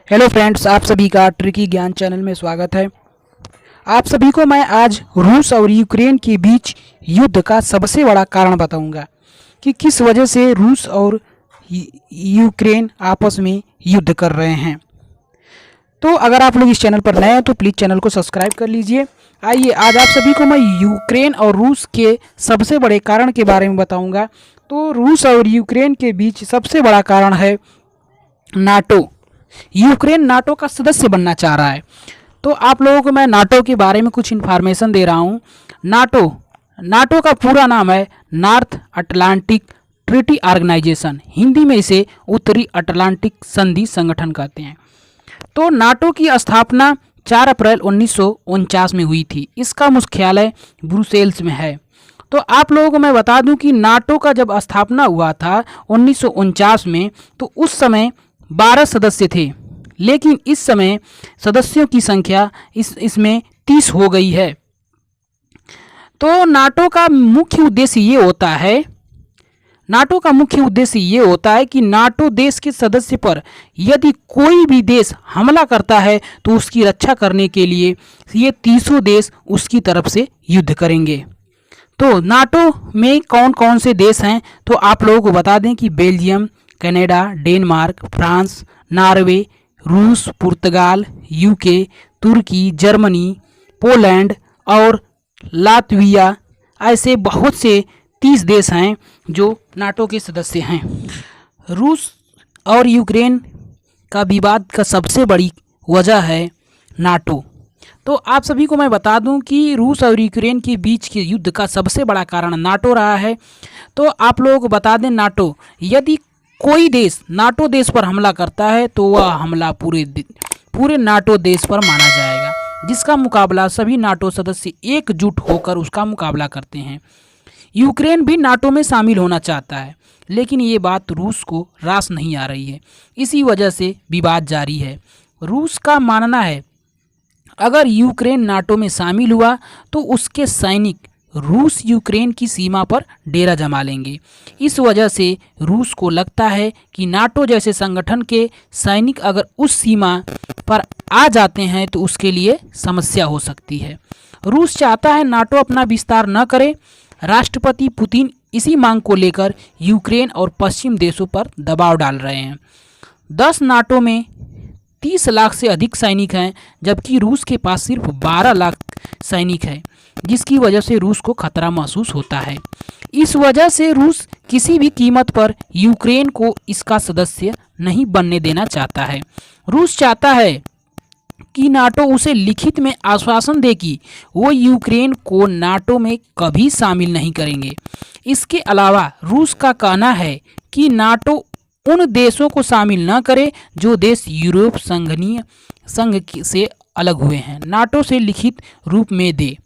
Hello friends, आप सभी का ट्रिकी ज्ञान चैनल में स्वागत है। आप सभी को मैं आज रूस और यूक्रेन के बीच युद्ध का सबसे बड़ा कारण बताऊंगा कि किस वजह से रूस और यूक्रेन आपस में युद्ध कर रहे हैं। तो अगर आप लोग इस चैनल पर नए हैं तो प्लीज़ चैनल को सब्सक्राइब कर लीजिए। आइए आज आप सभी को मैं यूक्रेन और रूस के सबसे बड़े कारण के बारे में बताऊंगा। तो रूस और यूक्रेन के बीच सबसे बड़ा कारण है नाटो। यूक्रेन नाटो का सदस्य बनना चाह रहा है। तो आप लोगों को मैं नाटो के बारे में कुछ इन्फॉर्मेशन दे रहा हूँ। नाटो का पूरा नाम है North Atlantic Treaty Organization. Hindi में इसे उत्तरी अटलांटिक संधि संगठन कहते हैं। तो नाटो की स्थापना 4 अप्रैल 1949 में हुई थी। इसका मुख्यालय ब्रुसेल्स में है। तो आप लोगों को मैं बता दूं कि नाटो का जब स्थापना हुआ था 1949 में, तो उस समय 12 सदस्य थे, लेकिन इस समय सदस्यों की संख्या इसमें 30 हो गई है। तो नाटो का मुख्य उद्देश्य ये होता है कि नाटो देश के सदस्य पर यदि कोई भी देश हमला करता है तो उसकी रक्षा करने के लिए ये 30 देश उसकी तरफ से युद्ध करेंगे। तो नाटो में कौन कौन से देश हैं तो आप लोगों को बता दें कि Belgium, Canada, Denmark, France, Norway, रूस, पुर्तगाल, यूके, तुर्की, जर्मनी, पोलैंड और लातविया, ऐसे बहुत से 30 देश हैं जो नाटो के सदस्य हैं। रूस और यूक्रेन का विवाद का सबसे बड़ी वजह है नाटो। तो आप सभी को मैं बता दूं कि रूस और यूक्रेन के बीच के युद्ध का सबसे बड़ा कारण नाटो रहा है। तो आप लोगों को बता दें, यदि कोई देश नाटो देश पर हमला करता है तो वह हमला पूरे नाटो देश पर माना जाएगा, जिसका मुकाबला सभी नाटो सदस्य एकजुट होकर उसका मुकाबला करते हैं। यूक्रेन भी नाटो में शामिल होना चाहता है, लेकिन ये बात रूस को रास नहीं आ रही है। इसी वजह से विवाद जारी है। रूस का मानना है अगर यूक्रेन नाटो में शामिल हुआ तो उसके सैनिक रूस यूक्रेन की सीमा पर डेरा जमा लेंगे। इस वजह से रूस को लगता है कि नाटो जैसे संगठन के सैनिक अगर उस सीमा पर आ जाते हैं तो उसके लिए समस्या हो सकती है। रूस चाहता है नाटो अपना विस्तार न करे। राष्ट्रपति पुतिन इसी मांग को लेकर यूक्रेन और पश्चिम देशों पर दबाव डाल रहे हैं। 10 नाटो में 30 लाख से अधिक सैनिक हैं, जबकि रूस के पास सिर्फ 12 लाख सैनिक हैं, जिसकी वजह से रूस को खतरा महसूस होता है। इस वजह से रूस किसी भी कीमत पर यूक्रेन को इसका सदस्य नहीं बनने देना चाहता है। रूस चाहता है कि नाटो उसे लिखित में आश्वासन दे कि वो यूक्रेन को नाटो में कभी शामिल नहीं करेंगे। इसके अलावा रूस का कहना है कि नाटो उन देशों को शामिल न करे जो देश यूरोप संघ से अलग हुए हैं, नाटो से लिखित रूप में दे।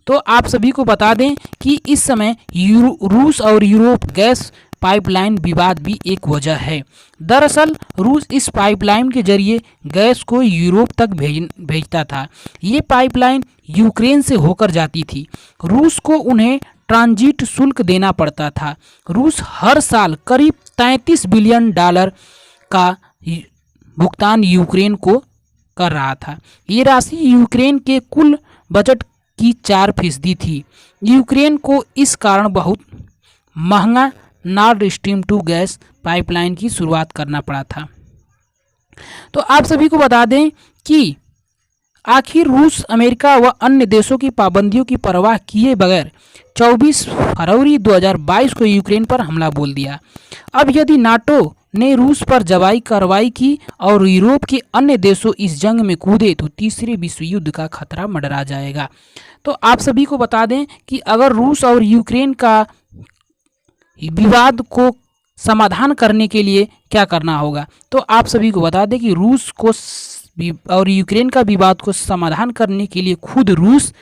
तो आप सभी को बता दें कि इस समय रूस और यूरोप गैस पाइपलाइन विवाद भी एक वजह है। दरअसल रूस इस पाइपलाइन के जरिए गैस को यूरोप तक भेजता था। ये पाइपलाइन यूक्रेन से होकर जाती थी। रूस को उन्हें ट्रांजिट शुल्क देना पड़ता था। रूस हर साल करीब $33 बिलियन का भुगतान यूक्रेन को कर रहा था। ये राशि यूक्रेन के कुल बजट की 4% थी। यूक्रेन को इस कारण बहुत महंगा नॉर्ड स्ट्रीम 2 गैस पाइपलाइन की शुरुआत करना पड़ा था। तो आप सभी को बता दें कि आखिर रूस अमेरिका व अन्य देशों की पाबंदियों की परवाह किए बगैर 24 फरवरी 2022 को यूक्रेन पर हमला बोल दिया। अब यदि नाटो ने रूस पर जवाबी कार्रवाई की और यूरोप के अन्य देशों इस जंग में कूदे तो तीसरे विश्व युद्ध का खतरा मंडरा जाएगा। तो आप सभी को बता दें कि अगर रूस और यूक्रेन का विवाद को समाधान करने के लिए क्या करना होगा, तो आप सभी को बता दें कि रूस को और यूक्रेन का विवाद को समाधान करने के लिए खुद रूस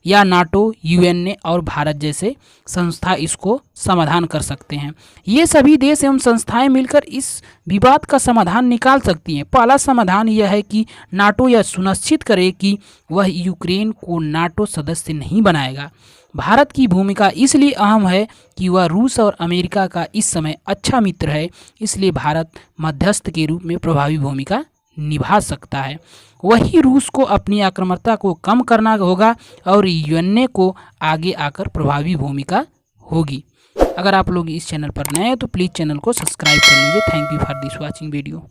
या नाटो, यूएनए और भारत जैसे संस्था इसको समाधान कर सकते हैं। ये सभी देश एवं संस्थाएं मिलकर इस विवाद का समाधान निकाल सकती हैं। पहला समाधान यह है कि नाटो यह सुनिश्चित करे कि वह यूक्रेन को नाटो सदस्य नहीं बनाएगा। भारत की भूमिका इसलिए अहम है कि वह रूस और अमेरिका का इस समय अच्छा मित्र है, इसलिए भारत मध्यस्थ के रूप में प्रभावी भूमिका निभा सकता है। वही रूस को अपनी आक्रामकता को कम करना होगा और यूएनए को आगे आकर प्रभावी भूमिका होगी। अगर आप लोग इस चैनल पर नए हैं तो प्लीज़ चैनल को सब्सक्राइब कर लीजिए। Thank you for this watching video.